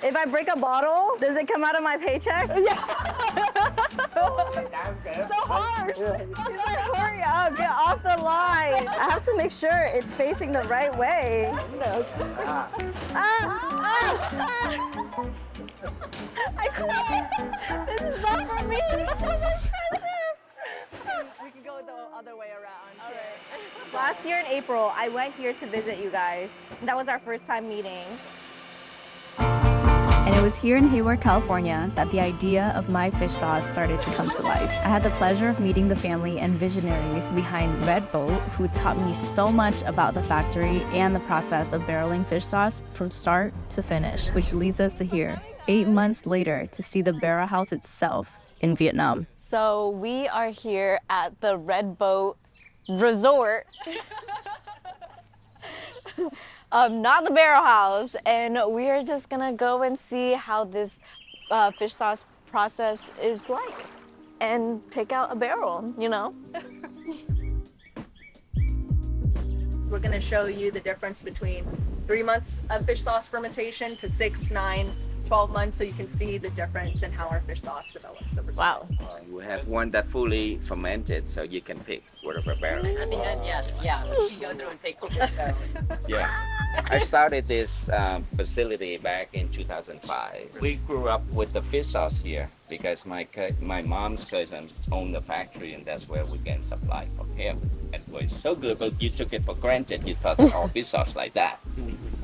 If I break a bottle, does it come out of my paycheck? Yeah. So harsh. He's like, hurry up, get off the line. I have to make sure it's facing the right way. I quit. This is not for me. We can go the other way around. All right. Last year in April, I went here to visit you guys. That was our first time meeting. And it was here in Hayward, California, that the idea of My Fish Sauce started to come to life. I had the pleasure of meeting the family and visionaries behind Red Boat, who taught me so much about the factory and the process of barreling fish sauce from start to finish, which leads us to here, 8 months later, to see the barrel house itself in Vietnam. So we are here at the Red Boat Resort. Not the barrel house, and we are just gonna go and see how this fish sauce process is like and pick out a barrel, you know? We're gonna show you the difference between 3 months of fish sauce fermentation to 6, 9, 12 months, so you can see the difference in how our fish sauce develops over time. Wow. We have one that fully fermented, so you can pick whatever barrel. At the end, yes, yeah. You go through and pick which barrel. Yeah. I started this facility back in 2005. We grew up with the fish sauce here because my mom's cousin owned the factory, and that's where we get supply from him. And it was so good, but you took it for granted. You thought it's all fish sauce like that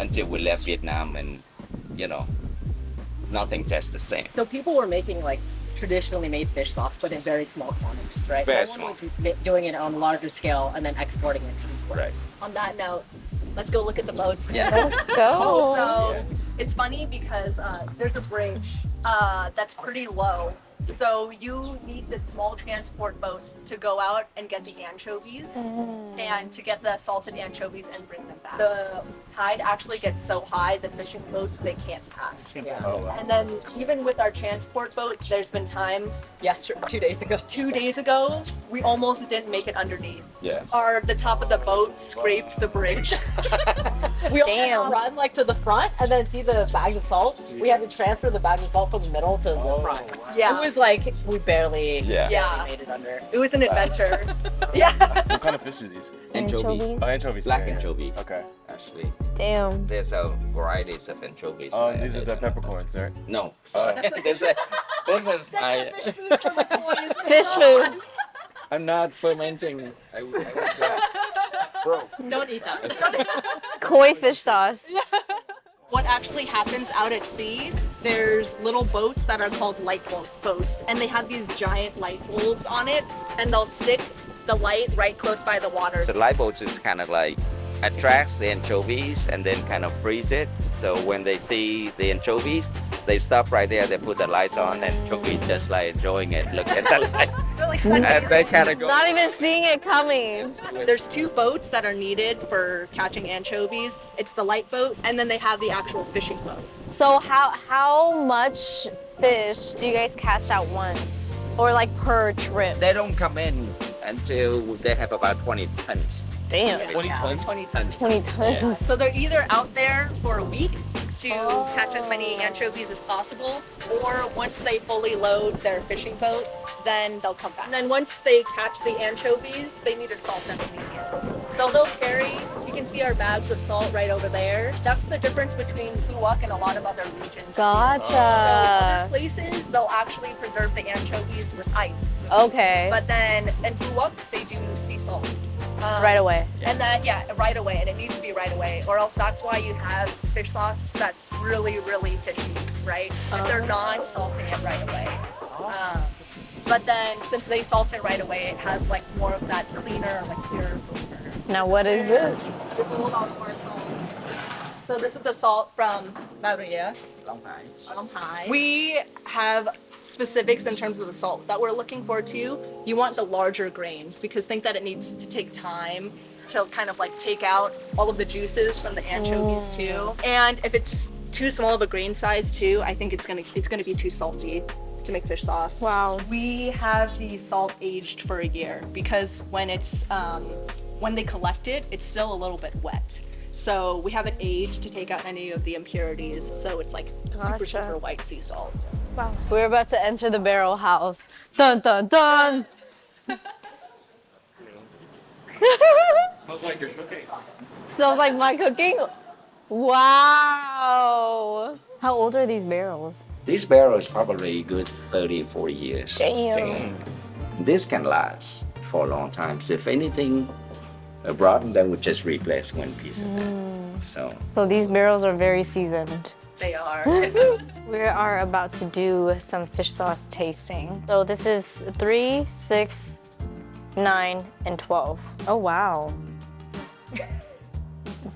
until we left Vietnam, and you know, nothing tastes the same. So people were making like traditionally made fish sauce, but in very small quantities, right? Very No one was doing it on a larger scale and then exporting it to imports. Right. On that note, let's go look at the boats. Yeah. Let's go. So Yeah. it's funny because there's a bridge that's pretty low. So you need this small transport boat to go out and get the anchovies and to get the salted anchovies and bring them back. The tide actually gets so high, the fishing boats, they can't pass. Oh, wow. And then even with our transport boat, there's been times, 2 days ago. 2 days ago, we almost didn't make it underneath. Yeah. The top of the boat scraped the bridge. We only had to run like to the front and then see the bags of salt. We had to transfer the bags of salt from the middle to the front. Yeah. It was like we barely Yeah. made it under. It was an adventure. Yeah. What kind of fish are these? Anchovies. Oh, anchovies. Black yeah. anchovy. Okay. Actually, Damn. there's a varieties of anchovies. Oh, these are the peppercorns, right? No, sorry. This is I, Fish food. I'm not fermenting. I would bro. Don't eat that. Koi fish sauce. What actually happens out at sea, there's little boats that are called light bulb boats, and they have these giant light bulbs on it, and they'll stick the light right close by the water. The light bulbs is kind of like attracts the anchovies and then kind of freeze it. So when they see the anchovies, they stop right there. They put the lights on, and anchovies just like enjoying it. Look at the light. And they kind of go. Not even seeing it coming. There's 2 boats that are needed for catching anchovies. It's the light boat, and then they have the actual fishing boat. So how much fish do you guys catch at once? Or like per trip? They don't come in until they have about 20 tons. Damn. 20 tons? 20 tons. 20 tons. So they're either out there for a week to catch as many anchovies as possible, or once they fully load their fishing boat, then they'll come back. And then once they catch the anchovies, they need to salt them immediately. So they'll carry, you can see our bags of salt right over there. That's the difference between Phu Quoc and a lot of other regions. So other Gotcha. places, they'll actually preserve the anchovies with ice. Okay. But then in Phu Quoc, they do sea salt. Right away. And then, right away. And it needs to be right away. Or else that's why you have fish sauce that's really, really fishy, right? If they're not salting it right away. But then since they salt it right away, it has like more of that cleaner, like pure flavor. Now what is this? It's a little more salt. So this is the salt from Maria. Long time. We have specifics in terms of the salts that we're looking for too. You want the larger grains because think that it needs to take time to kind of like take out all of the juices from the anchovies too. And if it's too small of a grain size too, I think it's gonna be too salty to make fish sauce. Wow. We have the salt aged for a year because when it's when they collect it, it's still a little bit wet. So we haven't aged to take out any of the impurities. So it's like super, Gotcha. super white sea salt. Wow. We're about to enter the barrel house. Dun dun dun! Smells like you're cooking. Smells like my cooking? Wow! How old are these barrels? This barrel is probably good 30, 40 years. Damn. This can last for a long time. So if anything broken, then we just replace one piece of it. So So these barrels are very seasoned. They are. We are about to do some fish sauce tasting. So this is 3, 6, 9, and 12. Oh, wow.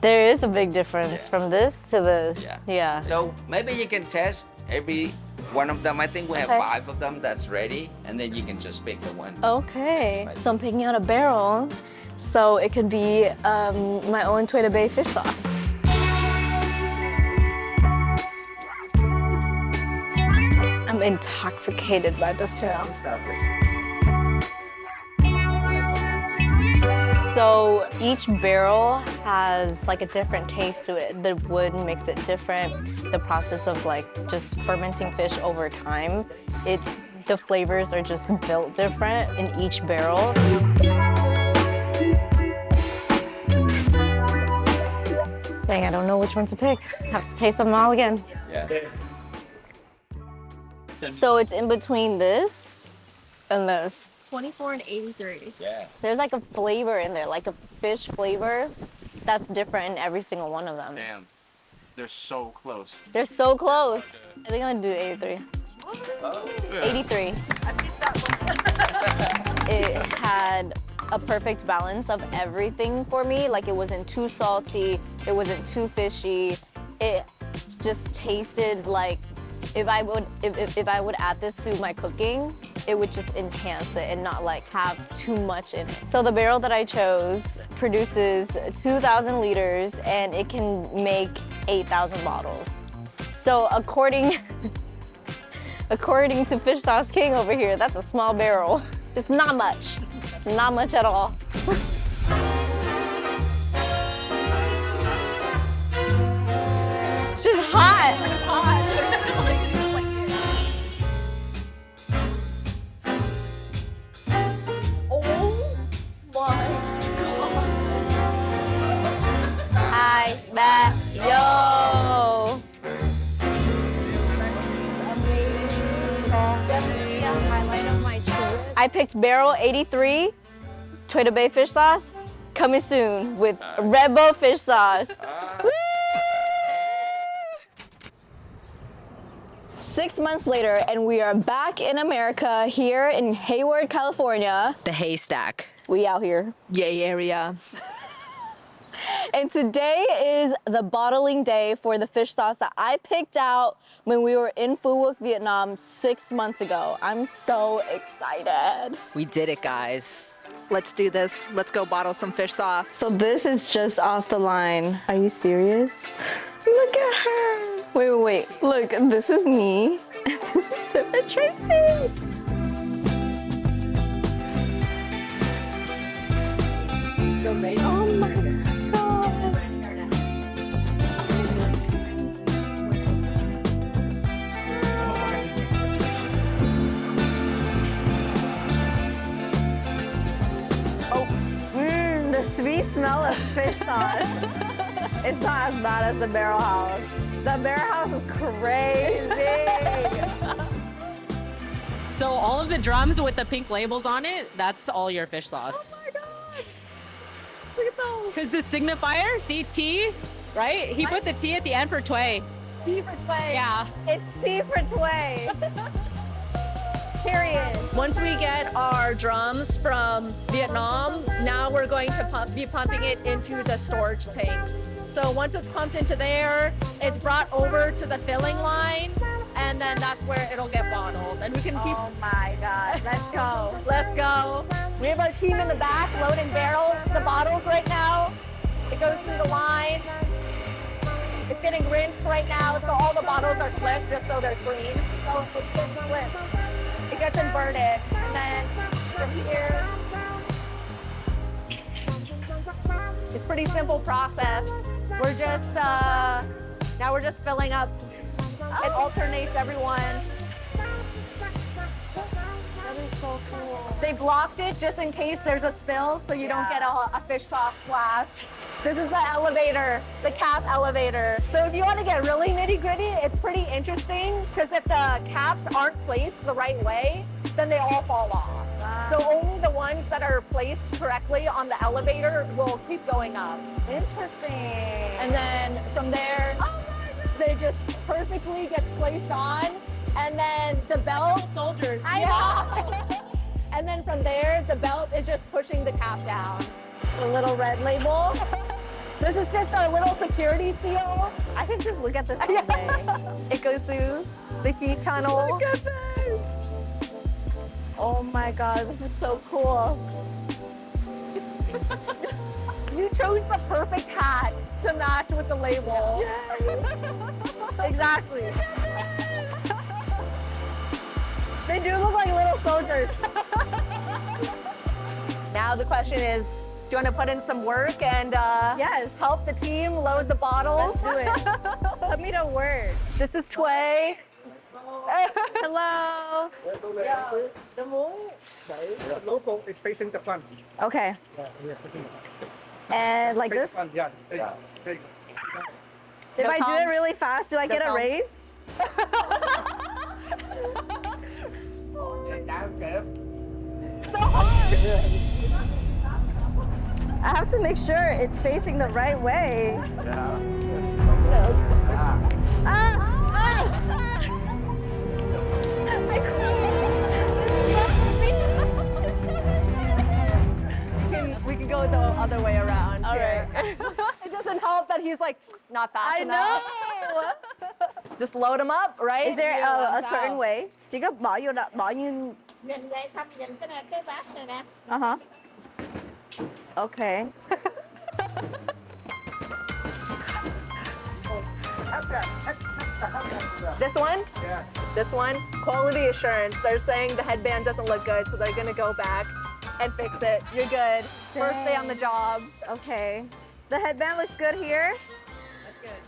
There is a big difference from this to this. Yeah. So maybe you can test every one of them. I think we have Okay. 5 of them that's ready, and then you can just pick the one. Okay. So I'm picking out a barrel so it could be my own Twitter Bay fish sauce. I'm intoxicated by the smell. So each barrel has like a different taste to it. The wood makes it different. The process of like just fermenting fish over time, the flavors are just built different in each barrel. Dang, I don't know which one to pick. Have to taste them all again. Yeah. So it's in between this and this. 24 and 83. Yeah. There's like a flavor in there, like a fish flavor that's different in every single one of them. Damn. They're so close. They're so close. I think I'm gonna do 83. 83. It had a perfect balance of everything for me. Like it wasn't too salty, it wasn't too fishy. It just tasted like if I would add this to my cooking, it would just enhance it and not like have too much in it. So the barrel that I chose produces 2,000 liters and it can make 8,000 bottles. So according to Fish Sauce King over here, that's a small barrel. It's not much at all. It's just hot. Hi, back, yo. Definitely a highlight of my trip. I picked Barrel 83, Twitter Bay fish sauce, coming soon with Red Bull fish sauce. Woo! 6 months later, and we are back in America here in Hayward, California. The haystack. We out here. Yay area. And today is the bottling day for the fish sauce that I picked out when we were in Phu Quoc, Vietnam 6 months ago. I'm so excited. We did it, guys. Let's do this. Let's go bottle some fish sauce. So this is just off the line. Are you serious? Look at her. Wait. Look, this is me. And this is Tiff and Tracy. So amazing. Oh my God. The sweet smell of fish sauce is not as bad as the Barrel House. The Barrel House is crazy. So all of the drums with the pink labels on it, that's all your fish sauce. Oh my God. Look at those. Because the signifier, see T, right? He put the T at the end for Tway. T for Tway. Yeah. It's C for Tway. Period. Once we get our drums from Vietnam, now we're going to be pumping it into the storage tanks. So once it's pumped into there, it's brought over to the filling line, and then that's where it'll get bottled. And we can keep. Oh my God, let's go. Let's go. We have our team in the back loading barrels, the bottles right now. It goes through the line. It's getting rinsed right now, so all the bottles are clipped just so they're clean. So it gets clipped. It gets inverted, and then from here, it's a pretty simple process. We're just now we're just filling up. It alternates everyone. That is so cool. They blocked it just in case there's a spill, so you don't get a fish sauce splash. This is the elevator, the cap elevator. So if you want to get really nitty gritty, it's pretty interesting because if the caps aren't placed the right way, then they all fall off. Wow. So only the ones that are placed correctly on the elevator will keep going up. Interesting. And then from there, they just perfectly gets placed on. And then the belt, soldiers. And then from there, the belt is just pushing the cap down. The little red label. This is just a little security seal. I can just look at this all day. It goes through the heat tunnel. Look at this. Oh my God, this is so cool. You chose the perfect hat to match with the label. Exactly. They do look like little soldiers. Now the question is, do you want to put in some work and Yes. help the team load the bottles? Let's do it. Put me to work. This is Tway. Hello. The logo is facing the front. Okay. Yeah, facing And like the this. front. Yeah. Take. If No I do it problem. really fast, do I get a problem. raise? So hard. I have to make sure it's facing the right way. We can go the other way around. All here. It doesn't help that he's like not fast I enough. know. Just load him up, right? Is there Yeah, a wow. certain way? Chỉ có bỏ vô đó, bỏ như. Nhìn đây xong nhìn cái bát này nè. Uh-huh. Okay. This one? Yeah. This one? Quality assurance. They're saying the headband doesn't look good, so they're gonna go back and fix it. You're good. First day on the job. Okay. The headband looks good here. That's good.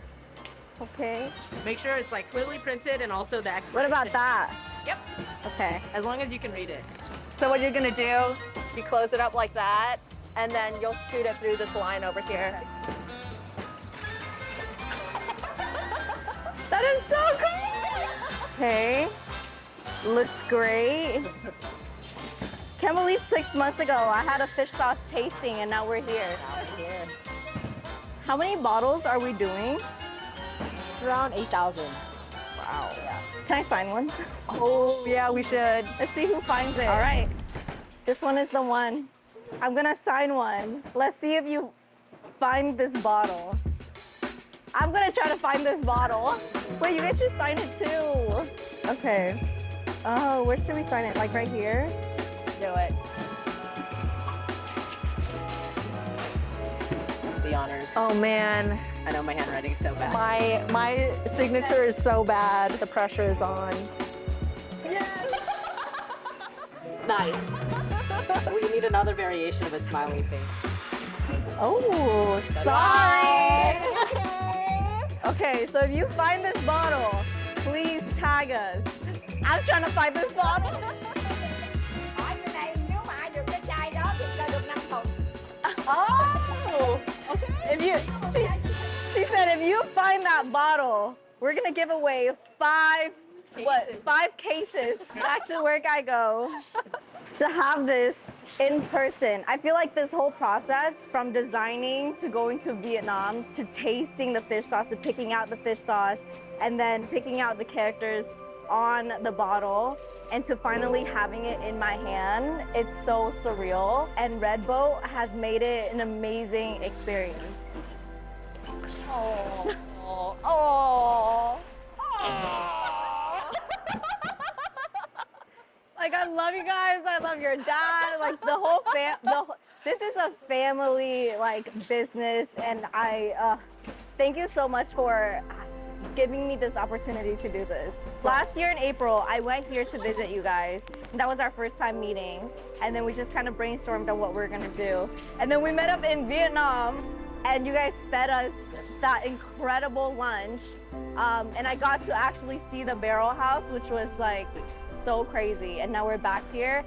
Okay. Make sure it's like clearly printed and also the What about that? Yep. Okay. As long as you can read it. So what you're gonna do, you close it up like that, and then you'll scoot it through this line over here. That is so cool! Okay. Looks great. Can't believe 6 months ago I had a fish sauce tasting and now we're here. How many bottles are we doing? It's around 8,000. Wow. Can I sign one? Oh, yeah, we should. Let's see who finds it. All right. This one is the one. I'm gonna sign one. Let's see if you find this bottle. I'm gonna try to find this bottle. Wait, you guys should sign it too. Okay. Oh, where should we sign it? Like right here? Do it. The honors. Oh man, I know my handwriting's so bad. my signature is so bad. The pressure is on. Nice. We need another variation of a smiley face. Oh, sorry. Okay, so if you find this bottle, please tag us. I'm trying to find this bottle. Ở cái này nếu mà ai được cái chai đó thì cho được 5 thùng. Oh, okay. If you, she said, if you find that bottle, we're gonna give away 5 cases. Back to work I go. To have this in person, I feel like this whole process from designing to going to Vietnam to tasting the fish sauce to picking out the fish sauce and then picking out the characters on the bottle and to finally having it in my hand, it's so surreal. And Red Boat has made it an amazing experience. Oh. Like, I love you guys. I love your dad. Like, the whole this is a family, like, business. And I thank you so much for giving me this opportunity to do this. Last year in April, I went here to visit you guys. And that was our first time meeting. And then we just kind of brainstormed on what we were going to do. And then we met up in Vietnam and you guys fed us that incredible lunch. And I got to actually see the barrel house, which was like so crazy. And now we're back here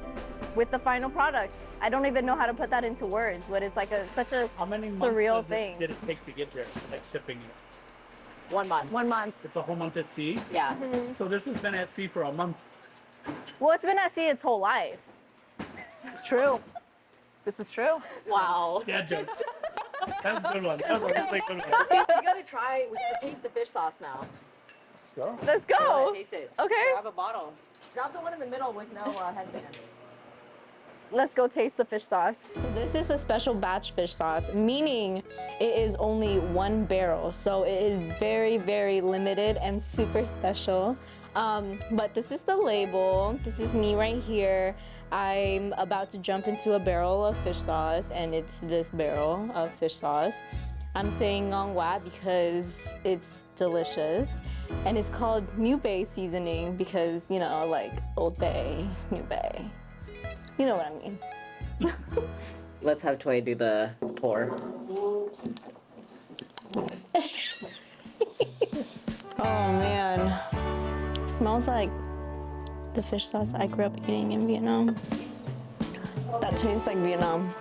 with the final product. I don't even know how to put that into words, but it's like such a How many months surreal thing. did it take to get there, like shipping it? 1 month. 1 month. It's a whole month at sea. Yeah. So this has been at sea for a month. Well, it's been at sea its whole life. This is true. This is true. Wow. Dad jokes. That's a good one. That's a really good one. We gotta try. We gotta taste the fish sauce now. Let's go. Let's I go. wanna taste it. Okay. I have a bottle. Drop the one in the middle with no headband. Let's go taste the fish sauce. So this is a special batch fish sauce, meaning it is only 1 barrel. So it is very, very limited and super special. But this is the label. This is me right here. I'm about to jump into a barrel of fish sauce, and it's this barrel of fish sauce. I'm saying ngonghwa because it's delicious, and it's called New Bay seasoning because, you know, like Old Bay, New Bay. You know what I mean. Let's have Toy do the pour. Oh man, smells like the fish sauce I grew up eating in Vietnam. That tastes like Vietnam.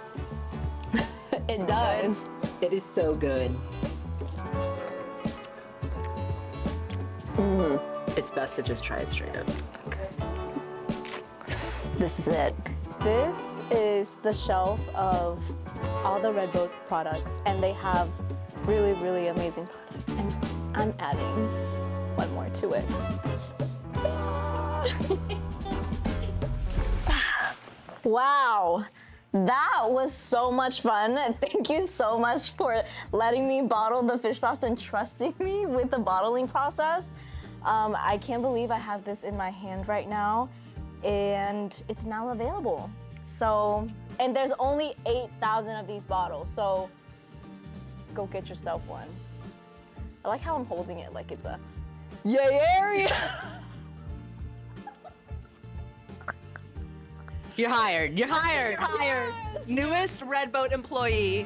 It does. It is so good. It's best to just try it straight up. This is it. This is the shelf of all the Red Boat products, and they have really, really amazing products. And I'm adding one more to it. Wow, that was so much fun. Thank you so much for letting me bottle the fish sauce and trusting me with the bottling process. I can't believe I have this in my hand right now, and it's now available. So, and there's only 8,000 of these bottles, so go get yourself one. I like how I'm holding it like it's a yay area. You're hired. You're hired. Yes! Newest Red Boat employee.